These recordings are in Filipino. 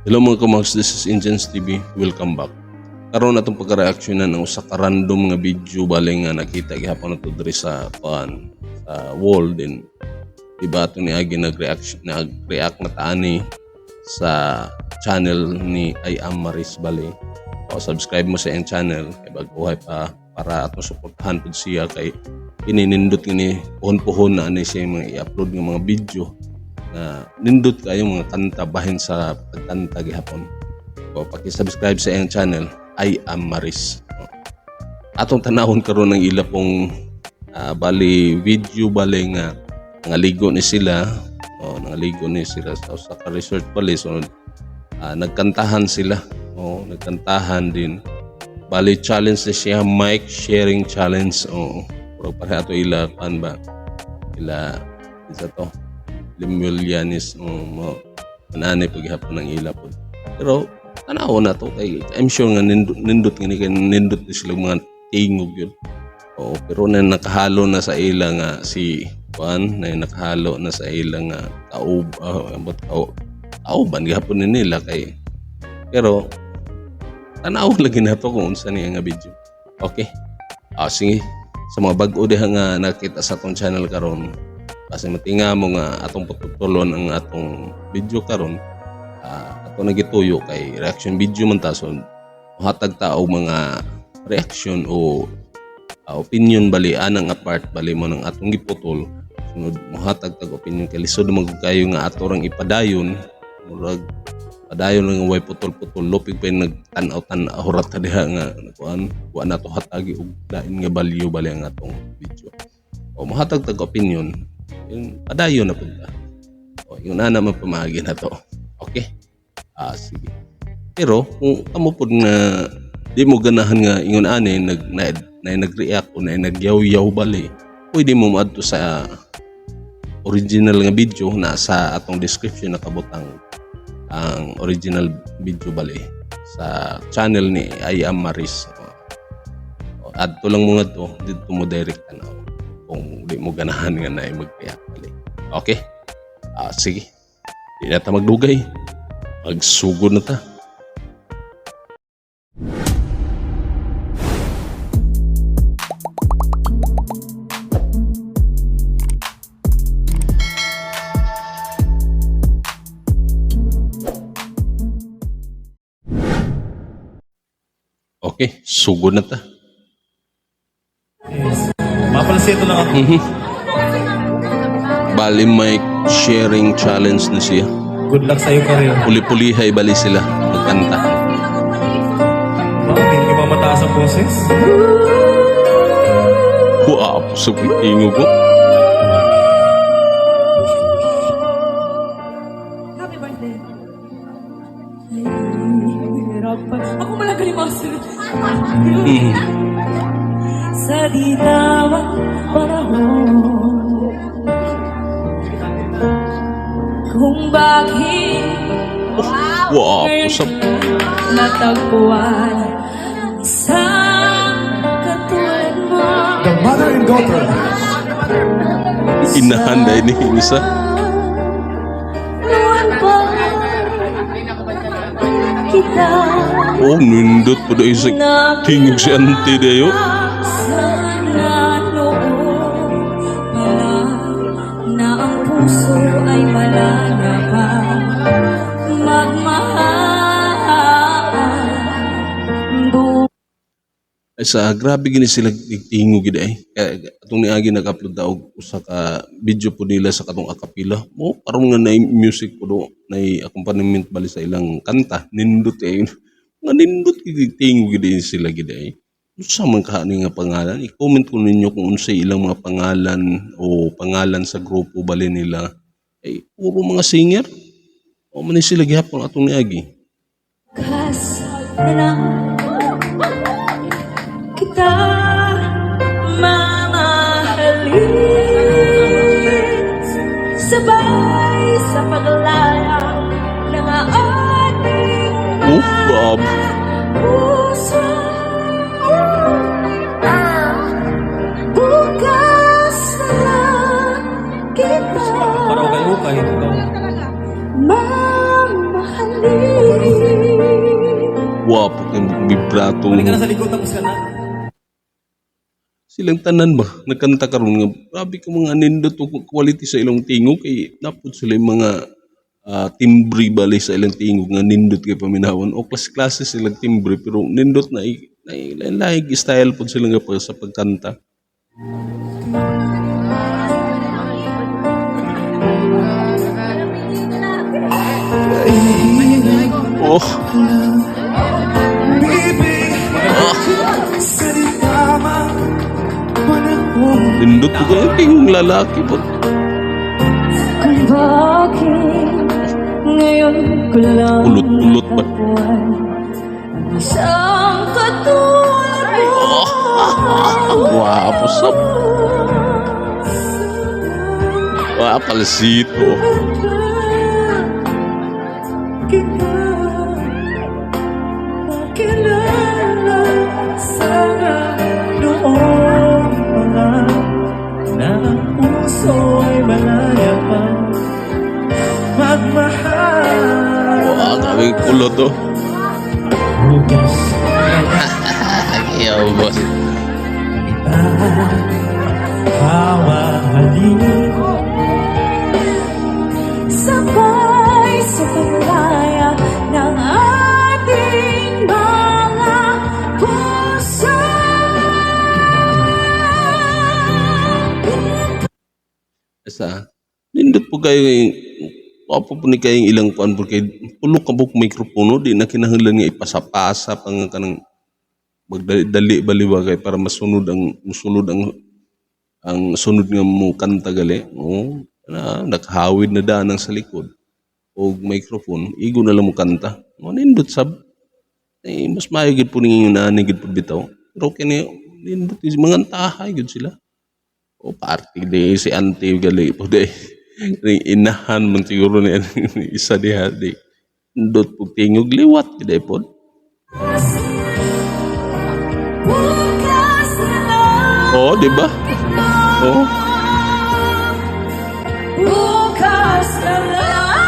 Hello mga kamags, this is Indians TV. Welcome back. Karon atong pagka-reaksyonan ng usa ka random nga video bali nga nakita gihapon nato diri sa wall din. Diba ato ni Agi nag-react na taani sa channel ni I Am Maris bali. O subscribe mo sa iyang channel kay baguhay pa para atong suportahan pud siya kay ininindot ni puhon-puhon na ani siya mga i-upload nga mga video na nindot kayo mga kanta bahin sa pagkanta gihapon. So paki-subscribe sa iyang channel I Am Maris. Atong tanahon karon ng ila pong bali video bali nga nangaligo ni sila sa resort bali so nagkantahan sila nagkantahan din bali challenge na siya mic sharing challenge pero para ato ila pan ba ila isa to Limulyanis mananay paghapon ng ila po. Pero tanaw na to kay I'm sure nga nindot gini kay nindot sila mga tingog yun. Pero na nakahalo na sa ila nga si Juan na nakahalo na sa ila nga kauban gihapon ni nila kay pero tanaw lagi na to kung unsa niya nga video. Okay. Sige sa mga bag-o diha nga nakita sa atong channel karon kasi matinga mo nga atong pagtutulon ang atong video karon ato nagituyo kay reaction video man ta so hatag ta og mga reaction o opinion bali anang apart bali mo ng atong giputol sunod mohatag tag opinion kay lisod man kayo nga ato rang ipadayon murag padayon lang way putol-putol lupig pa nagtan-aw hurat ta diha nga kuan wa na to hatagi og lain nga value bali ang atong video o mohatag tag opinion yung padayon na punta. Yung na naman pamahagi na to. Okay? Sige. Pero kung kamo po na di mo ganahan nga ingon ani nag-react o nagyaw-yaw bali, pwede mo maadto sa original nga video na sa atong description nakabutang ang original video bali sa channel ni I Am Maris. Adto lang mo nga to, dito mo direct na kung di mo ganahan nga na mag-react balik. Okay? Sige. Di na ta magdugay. Magsugod na ta. Okay, sugod na ta. Yes. Mapalasito lang ako. Bali mic sharing challenge na siya. Good luck sa'yo pa rin. Puli-pulihay bali sila magkanta. Hindi ka mamataas ang boses? Wow, sa pitingo ko. Happy birthday. Hirapan. Ako malagali masunod. Sa ditawang panahon kung bakit Wow, usap. natagpuan isang katulad mo. The mother and daughter. Inahanday ni isa. Noon pa kita Nindot po dahil sa tingog si auntie dayo. sana noon pala na ang puso ay malaya pa magmahal. Ay sa grabe gini sila tingog gid ay. Kaya atong niagi nag-upload daw usa ka video po nila sa katong akapila. Karon nga na music po do na accompaniment bali sa ilang kanta. Nindot ay nga nindot gid tingog gid sila gid ay. Unsa man kaani nga pangalan? I-comment ko ninyo kung unsay ilang mga pangalan o pangalan sa grupo bali nila. Ay puro mga singer. O man sila gihapon atong niagi. Kas na lang kita mamahalin sabay sa paglaya ng ating Bob. puso. Bukas na lang kita Para kayo kayo. mamahalin. Wapo kang vibrato. Balik ka na sa likod tapos ka na. Silang tanan ba nakanta karon nga grabe ka mga nindot o quality sa ilang tingog kay napud sila yung mga timbre bali sa ilang tingog nga nindot kay paminawon o klase silang timbre pero nindot na lain style pud sila nga sa pagkanta. Oh, nindot po kayo tingog lalaki po. Kung bakit ngayon ko lang Kulot-kulot ba? natagpuan ang isang katulad mo. Wapo sa wapalsito. Kita makilala sana Noong mga na ang puso ay malaya pa magmahal. Wah, kami kulot to. Bukas Ayaw boss. hawahalin. sabay sa paglaya ng ating mga puso. Sa nindot po kayo apa po ni kayong ilang kuan po kay pulok ka po mikropono di na kinahanglan nga ipasapasa pang kanang magdali baliwa kay para masunod ang sunod nga mo kanta gali o na nakahawid na danang sa likod o microphone igo na lang mo kanta mo nindot sab mas maayogid po ninyo nanigid po bitaw pero kini nindot is mga tahay gud sila o party de si auntie gali po de ring inahan man siguro ni isa diha di nindot po tingog liwat gid po Bukas na lang oh di ba oh bukas na lang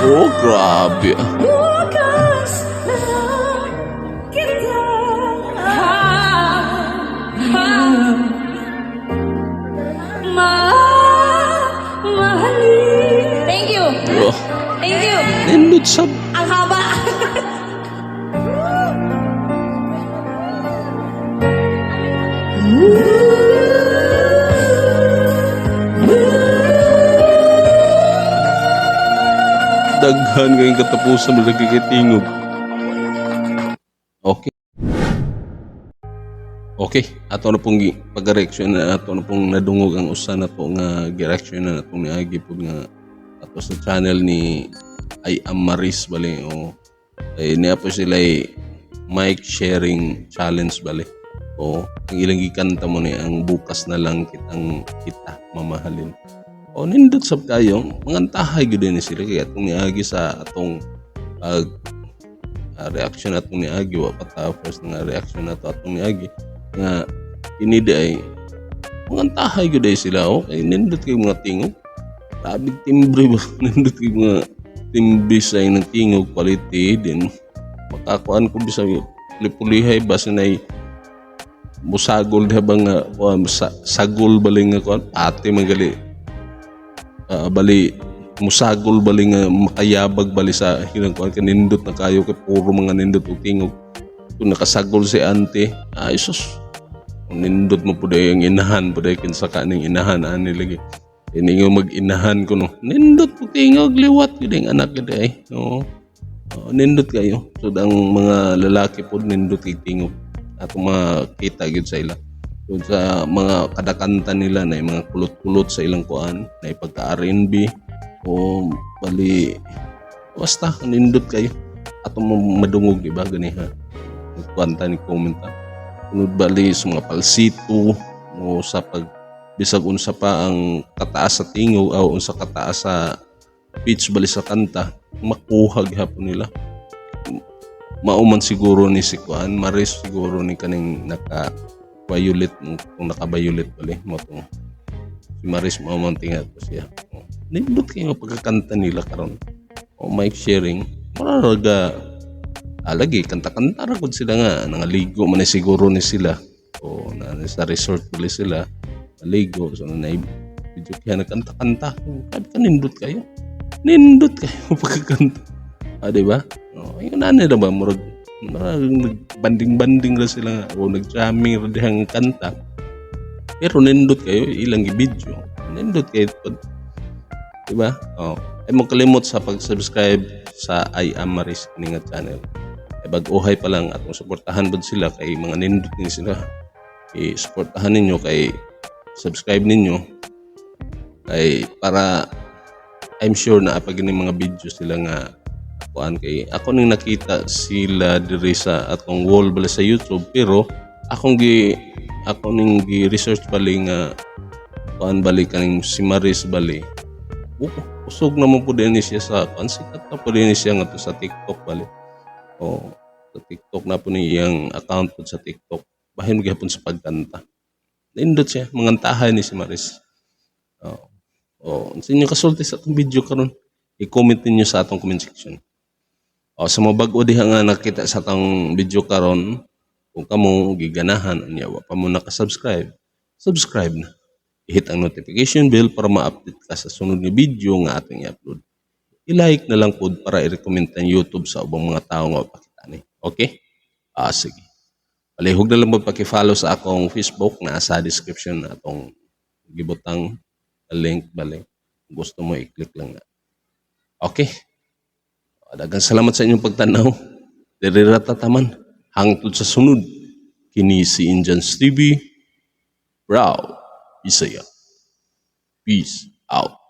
oh grabe bukas na lang kita mahalin. Thank you. oh Thank you. nindot sab Ang haba. daghan kayong katapusan mo nagkikitingog. Okay. Okay, ato na pong pag-reaction na ato na pong nadungog ang usa na po nga gi-reaction na natong niagi po nga ato sa channel ni I Am Maris bali o niya po sila mic sharing challenge bali o ang ilang gikanta mo ni ang bukas na lang kita mamahalin. O nindot sab kayo mangantahay gud ni sila kay atong niagi sa atong reaction atong niagi wa patapos nga reaction nato atong niagi nga inidi ay mangantahay gud sila o kay nindot kay mga tingog grabe timbre ba nindot kay mga timbre sa ng tingog quality din makakuan ko bisa lipulihay ba sinay musagol diha ba nga sagol baling nga kuan pati magali bali musagol bali nga makayabag bali sa hinagkuan kanindot na kayo kay puro mga nindot ug tingog kung nakasagol si ante ay sus nindot mo po yung inahan po dahil kinsa ka ning inahan ani lagi iningo mag-inahan ko no nindot po tingog liwat yun yung anak yun ay nindot kayo so ang mga lalaki po nindot kay tingog at makita yun sa ila so, sa mga kadakanta nila na yung mga kulot-kulot sa ilang kuan na ipagka R&B o bali basta nindot kayo at madungog diba ganiha nagkuanta ni komenta sunod bali sa mga palsito o sa pag bisag unsa pa ang kataas sa tingog o unsa kataas sa pitch bali sa kanta makuha gihapon nila mauman siguro ni si kuan Maris siguro ni kaning naka violet kung naka-violet bali mo to si Maris mauman tingat ko siya nindot kayo pagkakanta nila karon o mic sharing maraga lagi kanta-kanta ra gud sila nga nangaligo man ni siguro ni sila o na sa resort pala sila naligo so na video kaya nagkanta-kanta kanindot kayo pagkakanta di ba yun na nila ba murag nagbanding-banding ra sila nga o nag-jamming ra dihang kanta pero nindot kayo ilang video nindot kayo di ba ay mo kalimot sa pag-subscribe sa I Am Maris nga channel bag-uhay pa lang atong suportahan bud sila kay mga nindot din sila i-suportahan ninyo kay subscribe ninyo kay para I'm sure na pag ni mga video sila nga kuan kay ako ning nakita sila diri sa atong wall bala sa YouTube pero ako ning gi-research bali nga kuan bali kaning si Maris bali usog naman po din siya sa kuan sikat na po din siya nga to sa TikTok bali sa TikTok na po niyang account po sa TikTok. Bahin gihapon sa pagkanta. Naindot siya, mangantahay ni si Maris. Sa inyo kasulti sa atong video karon, i-comment niyo sa atong comment section. Sa mga bag-o diha nga nakita sa atong video karon, kung kamo giganahan unya wa pa mo naka-subscribe, subscribe na. I-hit ang notification bell para ma-update ka sa sunod nga video nga ating i-upload. I-like na lang po para i-recommend ang YouTube sa ubang mga tao nga pakita ni. Okay? Sige. Palihog na lang mo paki-follow sa akong Facebook na sa description na atong gibutang link balik. Gusto mo i-click lang na. Okay? Daghang salamat sa inyong pagtanaw. Diri ra tataman hangtod sa sunod. Kini si Indians TV. Proud Bisaya. Peace out.